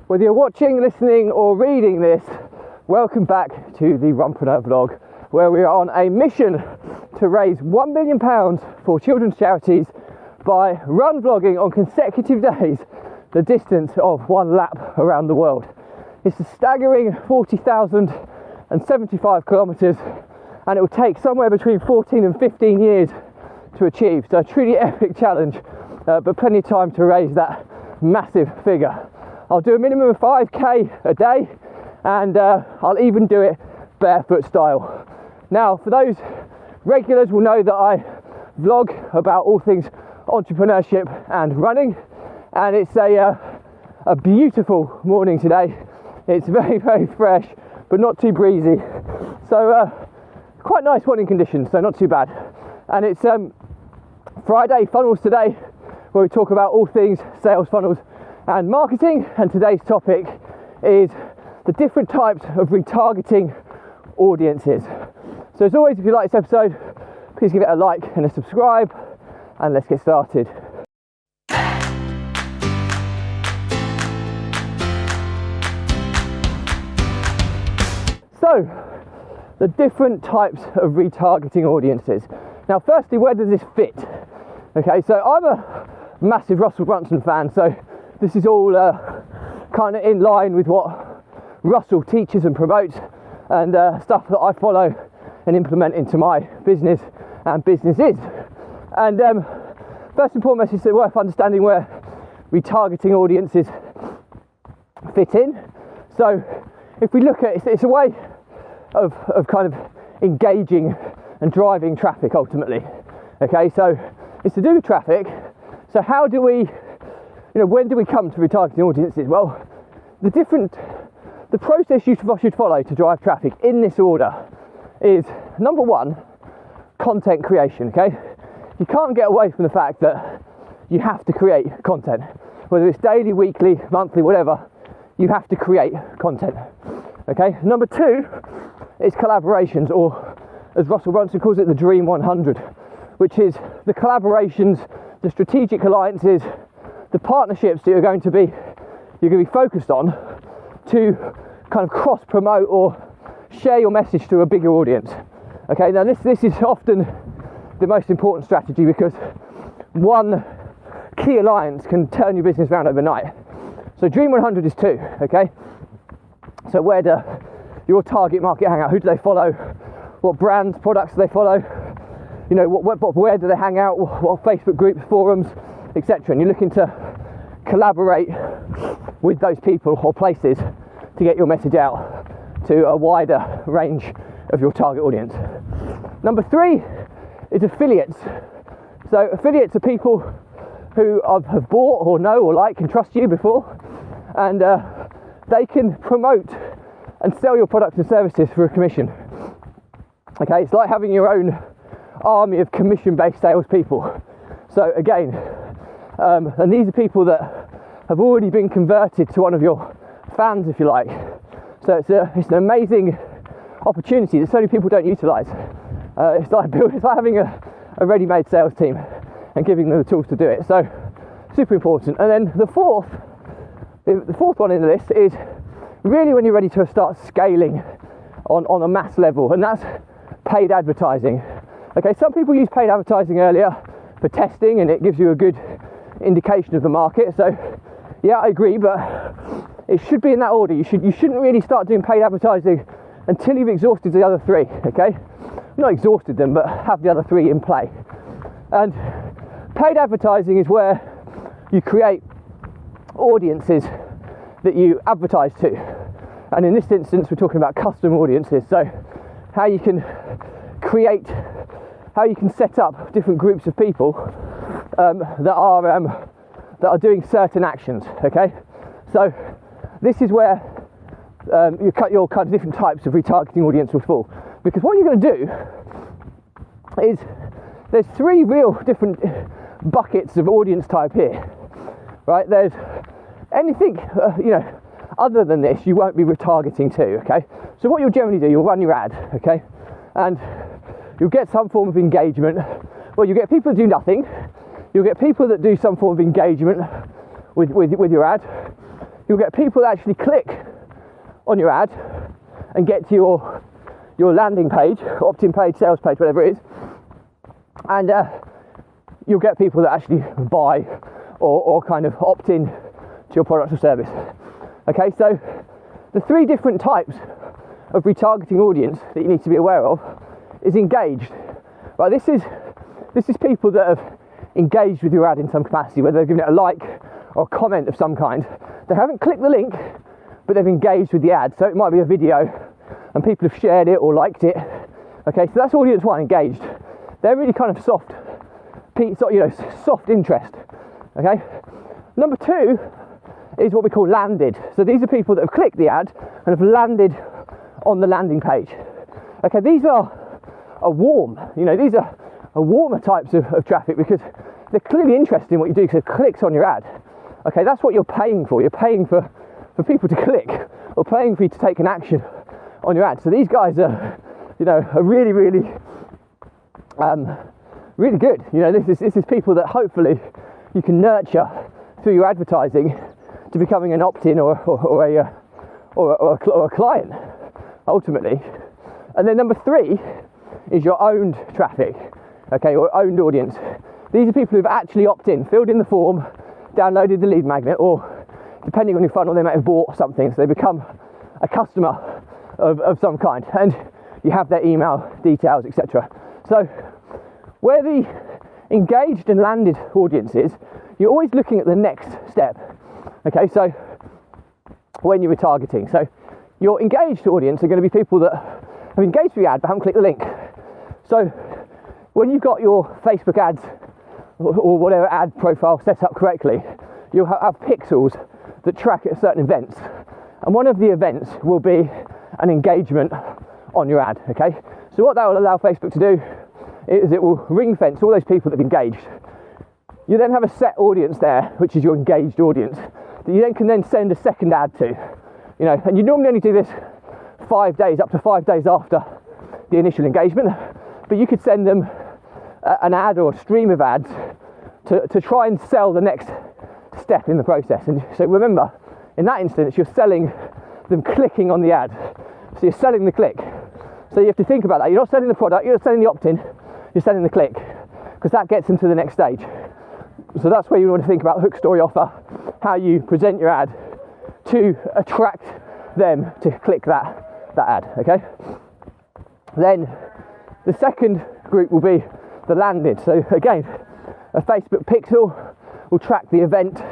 Whether you're watching, listening or reading this, welcome back to the Runpreneur vlog, where we are on a mission to raise £1 million for children's charities by run vlogging on consecutive days the distance of one lap around the world. It's a staggering 40,075 kilometres, and it will take somewhere between 14 and 15 years to achieve. So a truly epic challenge, but plenty of time to raise that massive figure. I'll do a minimum of 5k a day, and I'll even do it barefoot style. Now, for those regulars will know that I vlog about all things entrepreneurship and running, and it's a beautiful morning today. It's very, very fresh, but not too breezy. So quite nice morning conditions, so not too bad. And it's Friday funnels today, where we talk about all things sales funnels and marketing, and today's topic is the different types of retargeting audiences. So as always, if you like this episode, please give it a like and a subscribe, and let's get started. So, the different types of retargeting audiences. Now firstly, where does this fit? Okay, so I'm a massive Russell Brunson fan, so this is all kind of in line with what Russell teaches and promotes, and stuff that I follow and implement into my business and businesses. And first and foremost, it's worth understanding where retargeting audiences fit in. So if we look at it, it's a way of kind of engaging and driving traffic ultimately. Okay, so it's to do with traffic. So how do we, when do we come to retargeting audiences? Well, the process you should follow to drive traffic in this order is, number one, content creation. Okay, you can't get away from the fact that you have to create content, whether it's daily, weekly, monthly, whatever. You have to create content. Okay, number two is collaborations, or as Russell Brunson calls it, the Dream 100, which is the collaborations, the strategic alliances, the partnerships that you're going to be focused on to kind of cross promote or share your message to a bigger audience. Okay, now this is often the most important strategy, because one key alliance can turn your business around overnight. So Dream 100 is two. Okay, so where do your target market hang out? Who do they follow? What brands, products do they follow? Where do they hang out? What Facebook groups, forums, etc. And you're looking to collaborate with those people or places to get your message out to a wider range of your target audience. Number three is affiliates. So affiliates are people who have bought or know or like and trust you before, and they can promote and sell your products and services for a commission. Okay, it's like having your own army of commission-based salespeople. So again, and these are people that have already been converted to one of your fans, if you like. So it's an amazing opportunity that so many people don't utilise. It's like having a ready-made sales team and giving them the tools to do it. So super important. And then the fourth one in the list is really when you're ready to start scaling on a mass level, and that's paid advertising. Okay, some people use paid advertising earlier for testing, and it gives you a good indication of the market. So yeah, I agree, but it should be in that order. You shouldn't really start doing paid advertising until you've exhausted the other three. Okay, not exhausted them, but have the other three in play. And paid advertising is where you create audiences that you advertise to, and in this instance we're talking about custom audiences. So how you can set up different groups of people that are doing certain actions. Okay, so this is where your kind of different types of retargeting audience will fall, because what you're going to do is there's three real different buckets of audience type here, right? There's anything other than this you won't be retargeting to. Okay, so what you'll generally do, you'll run your ad, okay, and you'll get some form of engagement. Well, you get people that do nothing, you'll get people that do some form of engagement with your ad, you'll get people that actually click on your ad and get to your landing page, opt-in page, sales page, whatever it is, and you'll get people that actually buy or kind of opt in to your product or service. Okay, so the three different types of retargeting audience that you need to be aware of is engaged. Right, this is people that have engaged with your ad in some capacity, whether they've given it a like or a comment of some kind. They haven't clicked the link, but they've engaged with the ad. So it might be a video and people have shared it or liked it. Okay, so that's audience one, engaged. They're really kind of soft interest. Okay, number two is what we call landed. So these are people that have clicked the ad and have landed on the landing page. Okay, these are warm, these are warmer types of traffic because they're clearly interested in what you do because they've clicked on your ad. Okay, that's what you're paying for. You're paying for people to click or paying for you to take an action on your ad. So these guys are, are really, really, really good. This is people that hopefully you can nurture through your advertising to becoming an opt-in or a client ultimately. And then number three is your owned traffic, okay, or owned audience. These are people who've actually opted in, filled in the form, downloaded the lead magnet, or depending on your funnel, they might have bought something, so they become a customer of some kind, and you have their email details, etc. So where the engaged and landed audience is, you're always looking at the next step. Okay, so when you're retargeting, so your engaged audience are going to be people that have engaged with the ad but haven't clicked the link. So when you've got your Facebook ads or whatever ad profile set up correctly, you'll have pixels that track at certain events, and one of the events will be an engagement on your ad. Okay, so what that will allow Facebook to do is it will ring fence all those people that have engaged. You then have a set audience there, which is your engaged audience, that you then can send a second ad to, and you normally only do this 5 days, up to 5 days after the initial engagement, but you could send them an ad or a stream of ads to try and sell the next step in the process. And so remember, in that instance, you're selling them clicking on the ad, so you're selling the click. So you have to think about that. You're not selling the product, you're not selling the opt-in, you're selling the click, because that gets them to the next stage. So that's where you want to think about hook, story, offer, how you present your ad to attract them to click that ad, okay? Then the second group will be the landed. So again, a Facebook pixel will track the event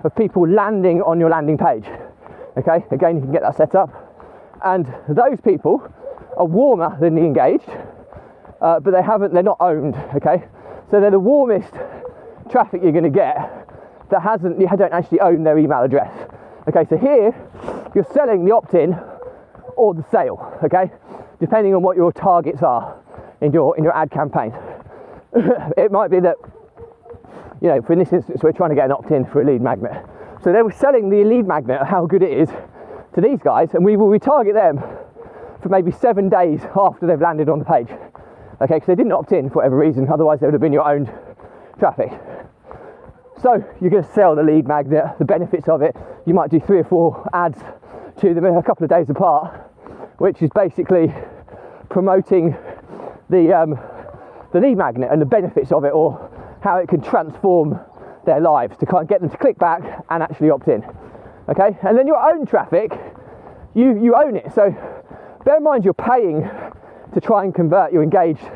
of people landing on your landing page, okay? Again, you can get that set up. And those people are warmer than the engaged, but they're not owned, okay? So they're the warmest traffic you're going to get that you don't actually own their email address. Okay, so here you're selling the opt-in or the sale, okay, depending on what your targets are in your ad campaign. It might be that, for in this instance, we're trying to get an opt-in for a lead magnet. So they were selling the lead magnet, how good it is, to these guys, and we will retarget them for maybe 7 days after they've landed on the page. Okay, because they didn't opt in for whatever reason, otherwise they would have been your owned traffic. So you're going to sell the lead magnet, the benefits of it. You might do 3 or 4 ads to them a couple of days apart, which is basically promoting the lead magnet and the benefits of it, or how it can transform their lives to kind of get them to click back and actually opt in. Okay, and then your own traffic, you own it. So bear in mind you're paying to try and convert your engaged.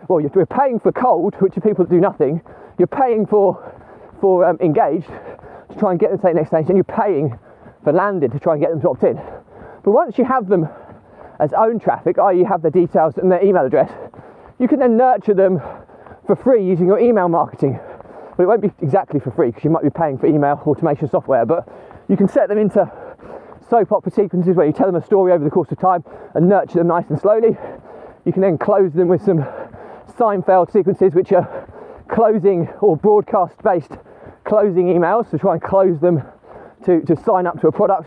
Well, you're paying for cold, which are people that do nothing. You're paying for engaged to try and get them to take the next stage, and you're paying for landed to try and get them to opt in. But once you have them as own traffic, i.e. you have their details and their email address, you can then nurture them for free using your email marketing. But it won't be exactly for free because you might be paying for email automation software, but you can set them into soap opera sequences where you tell them a story over the course of time and nurture them nice and slowly. You can then close them with some Seinfeld sequences, which are closing or broadcast based closing emails to try and close them to sign up to a product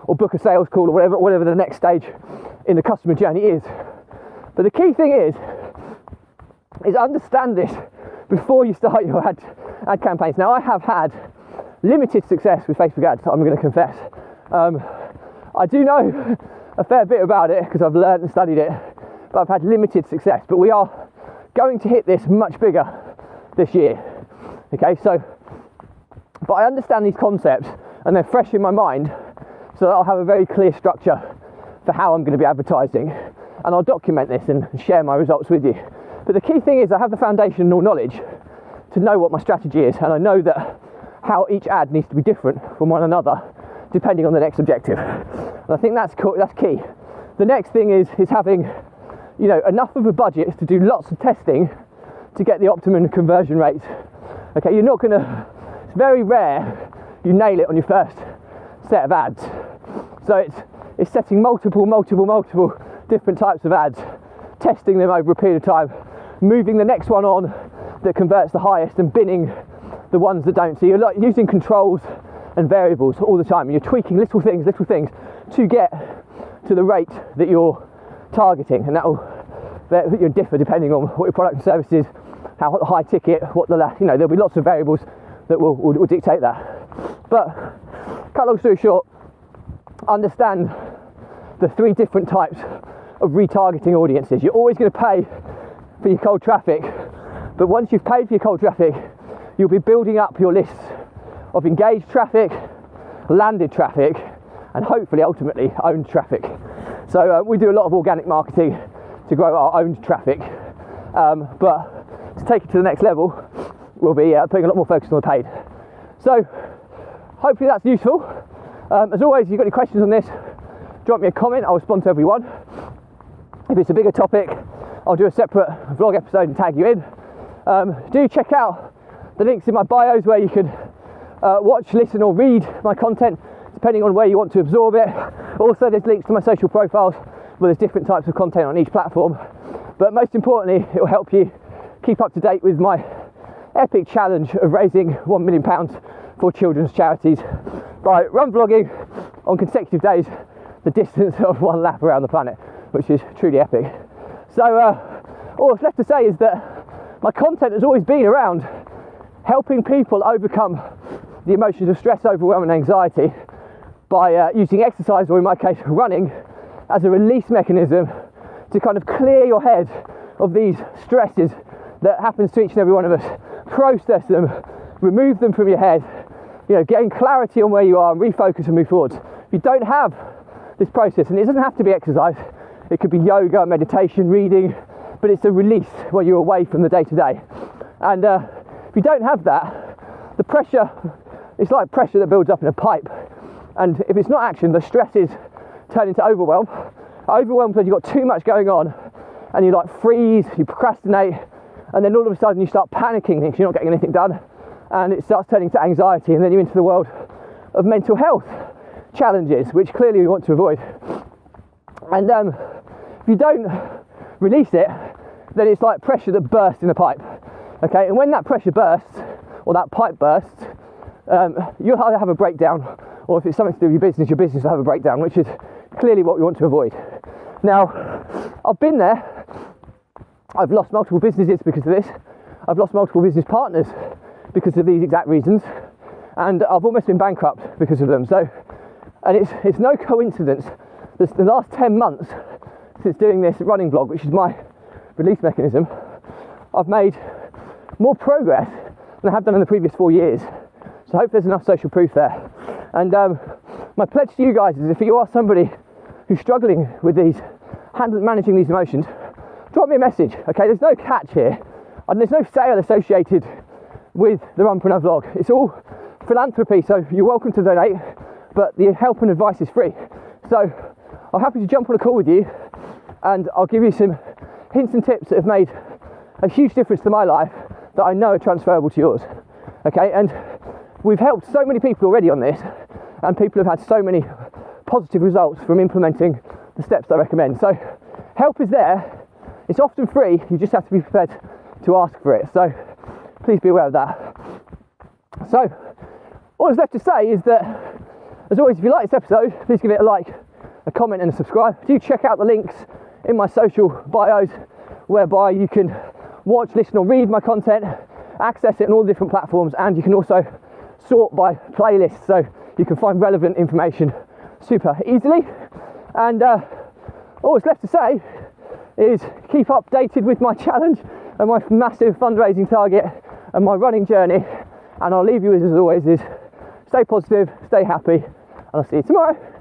or book a sales call or whatever the next stage in the customer journey is. But the key thing is understand this before you start your ad campaigns. Now, I have had limited success with Facebook ads, I'm going to confess. I do know a fair bit about it because I've learned and studied it, but I've had limited success. But we are going to hit this much bigger this year. Okay, so, but I understand these concepts and they're fresh in my mind, so that I'll have a very clear structure for how I'm going to be advertising, and I'll document this and share my results with you. But the key thing is I have the foundational knowledge to know what my strategy is, and I know that how each ad needs to be different from one another depending on the next objective. And I think that's cool, that's key. The next thing is having, you know, enough of a budget to do lots of testing to get the optimum conversion rates. Okay, you're not gonna, it's very rare you nail it on your first set of ads. So it's setting multiple different types of ads, testing them over a period of time, moving the next one on that converts the highest and binning the ones that don't. So you're like using controls and variables all the time. You're tweaking little things to get to the rate that you're targeting, and that will differ depending on what your product and service is, how high ticket, what the, you know, there'll be lots of variables that will dictate that. But cut long story short, understand the 3 different types of retargeting audiences. You're always going to pay for your cold traffic, but once you've paid for your cold traffic, you'll be building up your lists of engaged traffic, landed traffic, and hopefully ultimately owned traffic. So we do a lot of organic marketing to grow our owned traffic, but to take it to the next level, we'll be putting a lot more focus on the paid. So hopefully that's useful. As always, if you've got any questions on this, drop me a comment, I'll respond to everyone. If it's a bigger topic, I'll do a separate vlog episode and tag you in. Do check out the links in my bios where you can watch, listen or read my content depending on where you want to absorb it. Also, there's links to my social profiles where there's different types of content on each platform. But most importantly, it will help you keep up to date with my epic challenge of raising £1 million for children's charities by run vlogging on consecutive days the distance of 1 lap around the planet, which is truly epic. So all that's left to say is that my content has always been around helping people overcome the emotions of stress, overwhelm and anxiety by using exercise, or in my case running, as a release mechanism to kind of clear your head of these stresses that happens to each and every one of us, process them, remove them from your head, you know, gain clarity on where you are and refocus and move forwards. If you don't have this process, and it doesn't have to be exercise, it could be yoga, meditation, reading, but it's a release where you're away from the day-to-day. And if you don't have that, the pressure, it's like pressure that builds up in a pipe, and if it's not action, the stresses turn into overwhelm. Overwhelm because you've got too much going on, and you like freeze, you procrastinate, and then all of a sudden you start panicking because you're not getting anything done, and it starts turning to anxiety, and then you're into the world of mental health challenges, which clearly we want to avoid. And if you don't release it, then it's like pressure that bursts in a pipe. Okay, and when that pressure bursts, or that pipe bursts, you'll either have a breakdown, or if it's something to do with your business will have a breakdown, which is clearly what we want to avoid. Now, I've been there. I've lost multiple businesses because of this. I've lost multiple business partners because of these exact reasons, and I've almost been bankrupt because of them. So, and it's no coincidence that the last 10 months since doing this running vlog, which is my release mechanism, I've made more progress than I have done in the previous 4 years. So I hope there's enough social proof there. And my pledge to you guys is, if you are somebody who's struggling with managing these emotions, drop me a message. Okay, there's no catch here, and there's no sale associated with the Runpreneur vlog. It's all philanthropy, so you're welcome to donate, but the help and advice is free. So I'm happy to jump on a call with you, and I'll give you some hints and tips that have made a huge difference to my life that I know are transferable to yours. Okay, and we've helped so many people already on this, and people have had so many positive results from implementing the steps I recommend. So help is there. It's often free. You just have to be prepared to ask for it. So please be aware of that. So all that's left to say is that, as always, if you like this episode, please give it a like, a comment and a subscribe. Do check out the links in my social bios whereby you can watch, listen or read my content, access it on all the different platforms, and you can also sort by playlist, so you can find relevant information super easily. And all that's left to say is keep updated with my challenge and my massive fundraising target and my running journey. And I'll leave you as always is stay positive, stay happy, and I'll see you tomorrow.